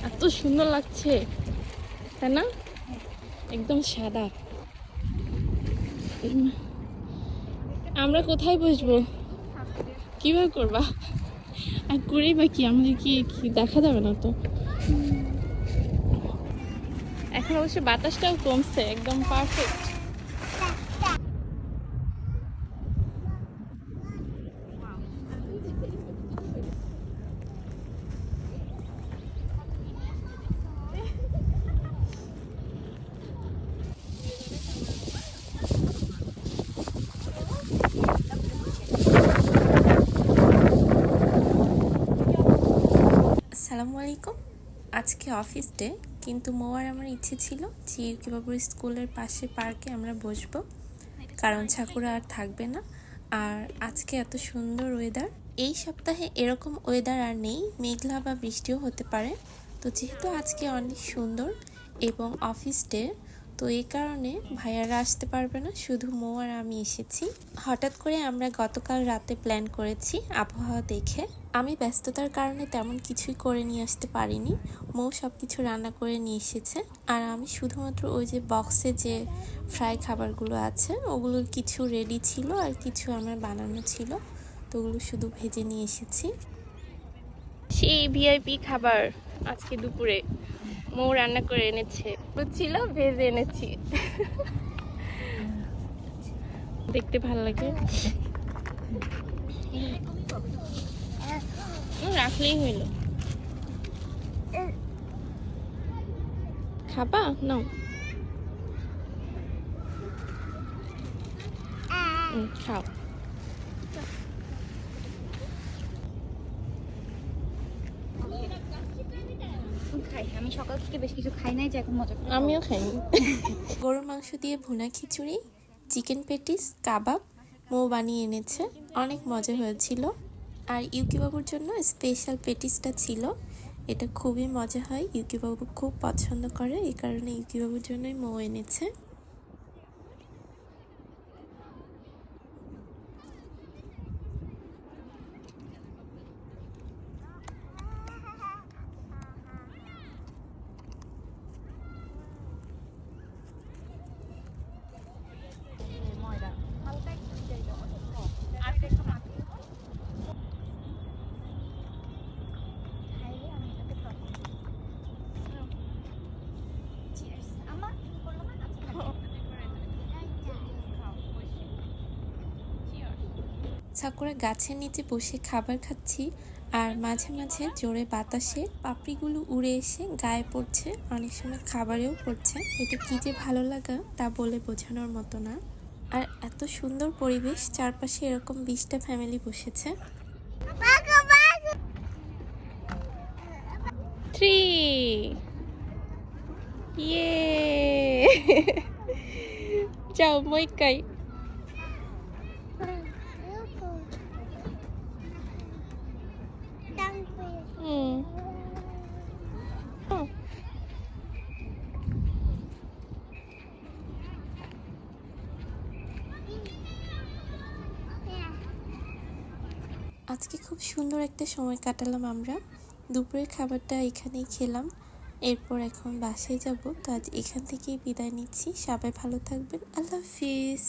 এত সুন্দর লাগছে, তাই না? একদম সাদা। আমরা কোথায় বসবো, কিভাবে করবা? আর করেই বা কি, আমাদের কি দেখা যাবে না তো। এখন অবশ্য বাতাসটাও কমছে, একদম পারফেক্ট। আসসালামু আলাইকুম। আজকে অফিস ডে, কিন্তু মোয়ার আমার ইচ্ছে ছিল যে ইউকিবাবুর স্কুলের পাশে পার্কে আমরা বসবো, কারণ ছাকুরা আর থাকবে না। আর আজকে এত সুন্দর ওয়েদার, এই সপ্তাহে এরকম ওয়েদার আর নেই, মেঘলা বা বৃষ্টিও হতে পারে। তো যেহেতু আজকে অনেক সুন্দর এবং অফিস ডে, তো এই কারণে ভাইয়ারা আসতে পারবে না, শুধু মৌ আর আমি এসেছি। হঠাৎ করে আমরা গতকাল রাতে প্ল্যান করেছি আবহাওয়া দেখে। আমি ব্যস্ততার কারণে তেমন কিছুই করে নিয়ে আসতে পারিনি, মৌ সব কিছু রান্না করে নিয়ে এসেছে। আর আমি শুধুমাত্র ওই যে বক্সে যে ফ্রাই খাবারগুলো আছে ওগুলোর কিছু রেডি ছিল আর কিছু আমার বানানো ছিল, তো ওগুলো শুধু ভেজে নিয়ে এসেছি। সেই ভিআইপি খাবার আজকে দুপুরে মৌ রান্না করে এনেছে, ছিল ভেজে এনেছি। দেখতে ভালো লাগে, রাখলেই হইল। খাবা নাও, খাও। আমি সকাল থেকে বেশ কিছু খাই নাই, যে এখন মজা করে আমিও খাইনি। গরুর মাংস দিয়ে ভুনা খিচুড়ি, চিকেন পেটিস, কাবাব মৌ বানিয়ে এনেছে, অনেক মজা হয়েছিল। আর ইউকিবাবুর জন্য স্পেশাল পেটিসটা ছিল, এটা খুবই মজা হয়, ইউকিবাবু খুব পছন্দ করে, এই কারণে ইউকিবাবুর জন্যই মৌ এনেছে। ছাকুরা গাছের নিচে বসে খাবার খাচ্ছি, আর মাঝে মাঝে জোরে বাতাসে পাপড়িগুলো উড়ে এসে গায়ে পড়ছে, অনেক সময় খাবারেও পড়ছে। এটা কি যে ভালো লাগা তা বলে বোঝানোর মতো না। আর এত সুন্দর পরিবেশ, চারপাশে এরকম 20টা ফ্যামিলি বসেছে। 3 ইয়ে যাও মইকাই। আজকে খুব সুন্দর একটা সময় কাটালাম আমরা, দুপুরের খাবারটা এখানেই খেলাম, এরপর এখন বাসায় যাব। তো আজ এখান থেকেই বিদায় নিচ্ছি, সবাই ভালো থাকবেন, আল্লাহ হাফিজ।